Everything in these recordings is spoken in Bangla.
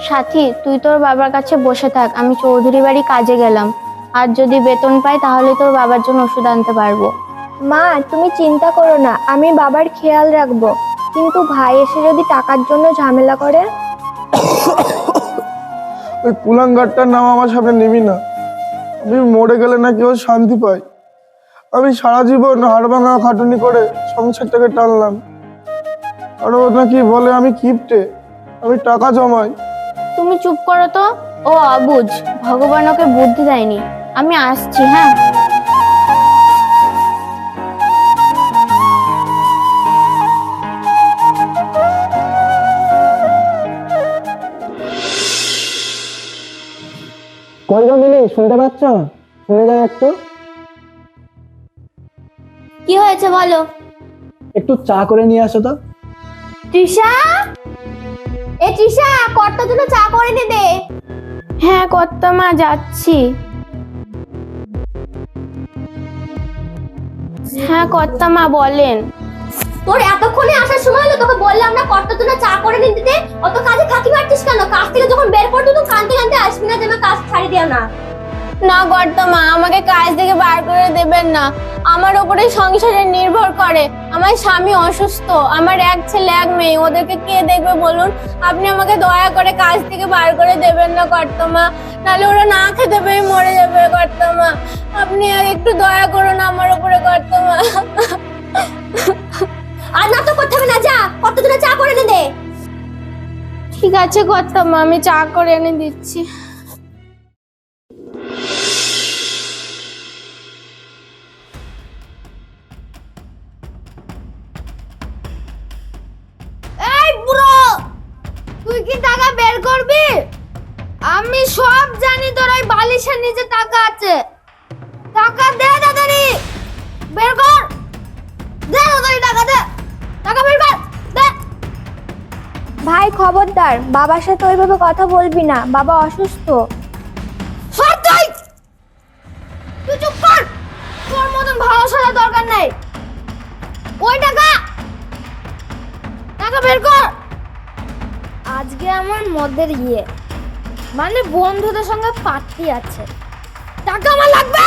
সাথী, তুই তোর বাবার কাছে বসে থাক, আমি চৌধুরী বাড়ি কাজে গেলাম। আর যদি বেতন পাই তাহলে তোর বাবার জন্য ওষুধ আনতে পারবো। মা, তুমি চিন্তা করো না, আমি বাবার খেয়াল রাখবো। কিন্তু ভাই এসে যদি টাকার জন্য ঝামেলা করে? ওই কুলাঙ্গারটার নাম আমার সামনে নিবি না। আমি মরে গেলে না কেউ শান্তি পায়। আমি সারা জীবন হাড় ভাঙা খাটুনি করে সংসারটাকে টানলাম। আর ও নাকি বলে আমি কিপটে, আমি টাকা জমাই। তুমি চুপ করো তো, ও অবুঝ, ভগবান ওকে বুদ্ধি দেয়নি। আমি আসছি, হ্যাঁ। কই গো মিলি, শুনতে পাচ্ছ? শুনে যাও একটু। কি হয়েছে বলো। একটু চা করে নিয়ে আসো তো। তৃষা, এ তৃষা, কর্তার জন্য চা করে এনে দে। হ্যাঁ কর্তা মা, যাচ্ছি। হ্যাঁ কর্তা মা, বলেন। তোর এতক্ষণে আসার সময় হলো, তোকে বললাম না কর্তার জন্য চা করে নিতে দিতে? অত কাজে ফাঁকি মারছিস কেন? কাজ থেকে যখন বের করবি তো কাঁদতে কাঁদতে আসবি না যে আমার কাজ ছাড়ি দিও না। না কর্তা মা, আমাকে কাজ থেকে বার করে দেবেন না। আমার উপরে সংসারে নির্ভর করে। আমার স্বামী অসুস্থ, আমার এক ছেলে এক মেয়ে, ওদেরকে কে দেখবে বলুন? আপনি আমাকে দয়া করে কাজ থেকে বার করে দেবেন না কর্তা মা, নাহলে ওরা না খেতে পেয়ে মরে যাবে কর্তা মা। আপনি আর একটু দয়া করুন আমার উপরে কর্তা মা। আর না তো করতে হবে না, যা কর্তার জন্য চা করে এনে দে। ঠিক আছে কর্তা মা, আমি চা করে এনে দিচ্ছি। এই বুড়ো, তুই কি টাকা বের করবি? আমি সব জানি তোর ওই বালিশের নিচে টাকা আছে। টাকা দে তাড়াতাড়ি, বের কর। দে তাড়াতাড়ি টাকা, দে টাকা বের কর, দে। ভাই খবরদার, বাবার সাথে ওইভাবে কথা বলবি না, বাবা অসুস্থ। সর তুই, তুই চুপ কর। তোর মতন ভালো সাজা দরকার নাই। ওই টাকা, টাকা বের কর। আজকে আমার মদের ইয়ে, মানে বন্ধুদের সঙ্গে পার্টি আছে। টাকা আমার লাগবে,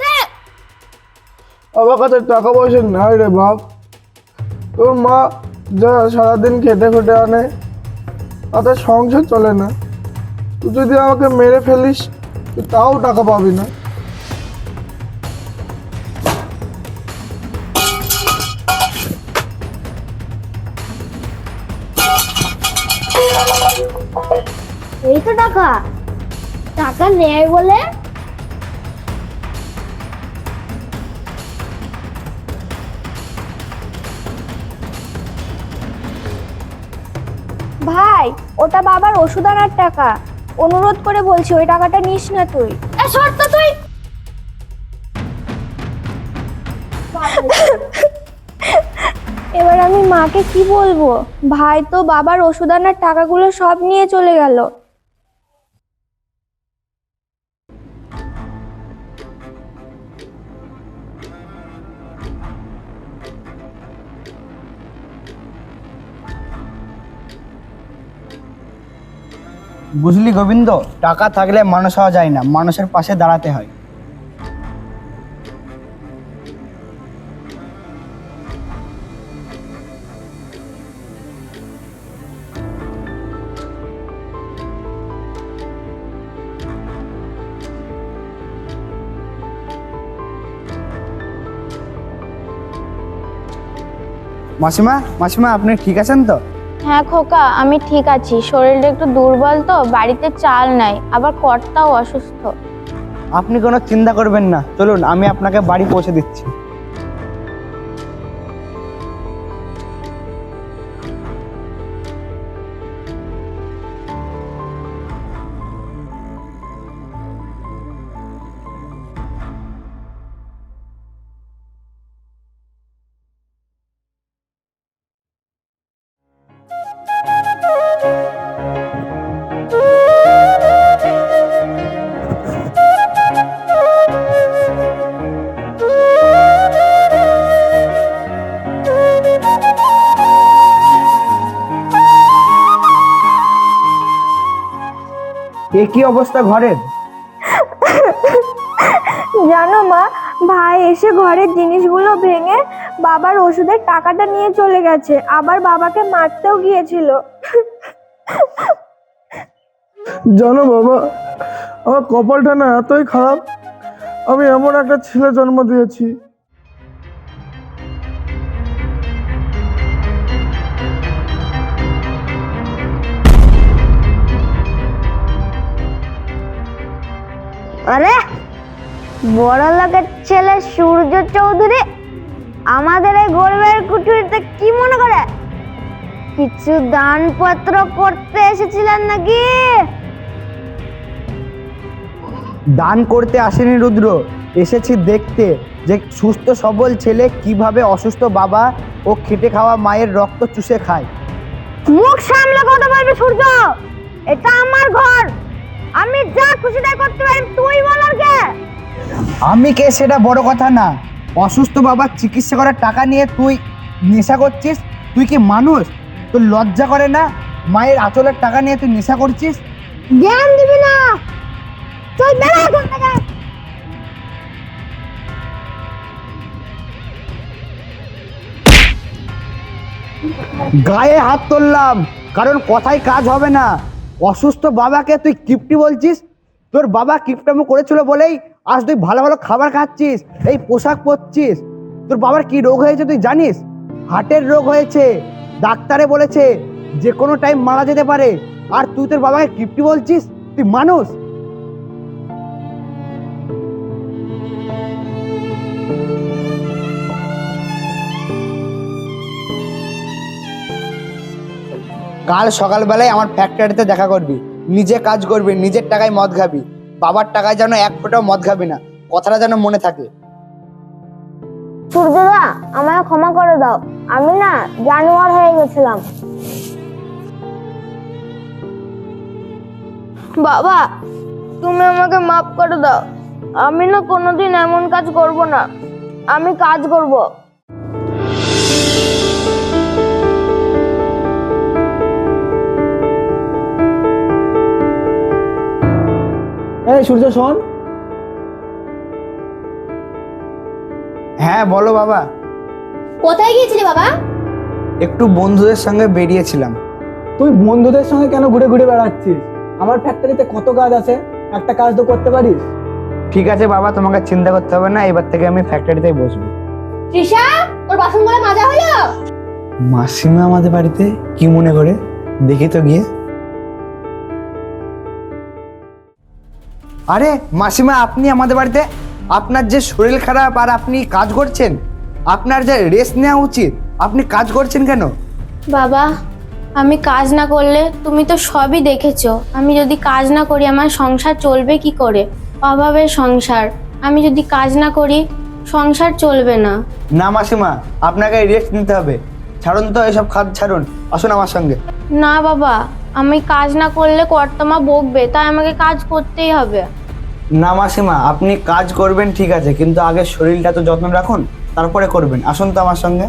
দে। আমার কাছে টাকা পয়সা নাই রে বাপ। তোর মা যা সারাদিন খেটে খেটে আনে, তাতে সংসার চলে না। তুই যদি আমাকে মেরে ফেলিস তুই তাও টাকা পাবি না। এই তো টাকা, টাকা নেয় বলে। ভাই, ওটা বাবার ওষুধ আনার টাকা। অনুরোধ করে বলছি, ওই টাকাটা নিস না তুই। এ সর তো তুই। এবার আমি মাকে কি বলবো? ভাই তো বাবার ওষুধ আনার টাকাগুলো সব নিয়ে চলে গেল। বুঝলি গোবিন্দ, টাকা থাকলে মানুষ হওয়া যায় না, মানুষের পাশে দাঁড়াতে হয়। মাসিমা, মাসিমা আপনি ঠিক আছেন তো? হ্যাঁ খোকা, আমি ঠিক আছি। শরীরটা একটু দুর্বল তো, বাড়িতে চাল নাই, আবার কর্তাও অসুস্থ। আপনি কোনো চিন্তা করবেন না, চলুন আমি আপনাকে বাড়ি পৌঁছে দিচ্ছি। এ কি অবস্থা ঘরের? জানো মা, ভাই এসে ঘরের জিনিসগুলো ভেঙে বাবার ওষুধের টাকাটা নিয়ে চলে গেছে, আবার বাবাকে মারতেও গিয়েছিল। জানো বাবা, আমার কপালটা না এতই খারাপ, আমি এমন একটা ছেলে জন্ম দিয়েছি। আরে বড় লোকের ছেলে সূর্য চৌধুরী আমাদের এই গরিবের কুঠুরিতে কি মনে করে? কিছু দানপত্র করতে এসেছিলেন নাকি? দান করতে আসেনি রুদ্র, এসেছি দেখতে যে সুস্থ সবল ছেলে কিভাবে অসুস্থ বাবা ও খেটে খাওয়া মায়ের রক্ত চুষে খায়। মুখ সামলে কথা বলবি সূর্য, এটা আমার ঘর, আমি যা খুশি তাই করতে পারি, তুই বলার কে? আমি কে সেটা বড় কথা না, অসুস্থ বাবার চিকিৎসা করার টাকা নিয়ে তুই নেশা করছিস? তুই কি মানুষ? তোর লজ্জা করে না? মায়ের আঁচলের টাকা নিয়ে তুই নেশা করছিস? জ্ঞান দিবি না, চল বেড়া এখান থেকে। গায়ে হাত তুললাম, কারণ কথায় কাজ হবে না। অসুস্থ বাবাকে তুই কিপটি বলছিস? তোর বাবা কিপটামো করেছিল বলেই আজ তুই ভালো ভালো খাবার খাচ্ছিস, এই পোশাক পরছিস। তোর বাবার কি রোগ হয়েছে তুই জানিস? হার্টের রোগ হয়েছে, ডাক্তারে বলেছে যে কোনো টাইম মারা যেতে পারে, আর তুই তোর বাবাকে কিপটি বলছিস? তুই মানুষ? কাল সকালবেলায় আমার ফ্যাক্টরিতে দেখা করবি, নিজে কাজ করবি, নিজের টাকায় মদ খাবি, বাবার টাকায় যেন এক ফোঁটাও মদ খাবি না, কথাটা যেন মনে থাকে। সূর্যদা, আমায় ক্ষমা করে দাও, আমি না জানোয়ার হয়ে গেছিলাম। বাবা, তুমি আমাকে মাফ করে দাও, আমি না কোনোদিন এমন কাজ করব না, আমি কাজ করব। এই সূর্য শোন। হ্যাঁ বলো বাবা। কোথায় গিয়েছিলি বাবা? একটু বন্ধুদের সঙ্গে বেরিয়েছিলাম। তুই বন্ধুদের সঙ্গে কেন ঘুরে ঘুরে বেড়াচ্ছিস? আমার ফ্যাক্টরিতে কত কাজ আছে, একটা কাজ তো করতে পারিস। ঠিক আছে বাবা, তোমাকে চিন্তা করতে হবে না, এবার থেকে আমি ফ্যাক্টরিতেই বসবো। তৃষা, তোর বাসনগুলো মাজা হলো? মাসিমা আমাদের বাড়িতে, কি মনে করে? দেখি তো গিয়ে। আরে মাসিমা, আপনি আমাদের বাড়িতে? আপনার যে শরীর খারাপ আর আপনি কাজ করছেন, আপনার যে রেস্ট নেওয়া উচিত, আপনি কাজ করছেন কেন? বাবা, আমি কাজ না করলে তুমি তো সবই দেখেছো, আমি যদি কাজ না করি আমার সংসার চলবে কি করে? অভাবের সংসার, আমি যদি কাজ না করি সংসার চলবে না। না মাসিমা, আপনাকে রেস্ট নিতে হবে। ছাড়ুন তো এসব কাজ, ছাড়ুন, আসুন আমার সঙ্গে। না বাবা, আমি কাজ না করলে কর্তামা বকবে, তাই আমাকে কাজ করতেই হবে। না মাসিমা, আপনি কাজ করবেন ঠিক আছে, কিন্তু আগে শরীরটা তো যত্ন রাখুন, তারপরে করবেন। আসুন তো আমার সঙ্গে।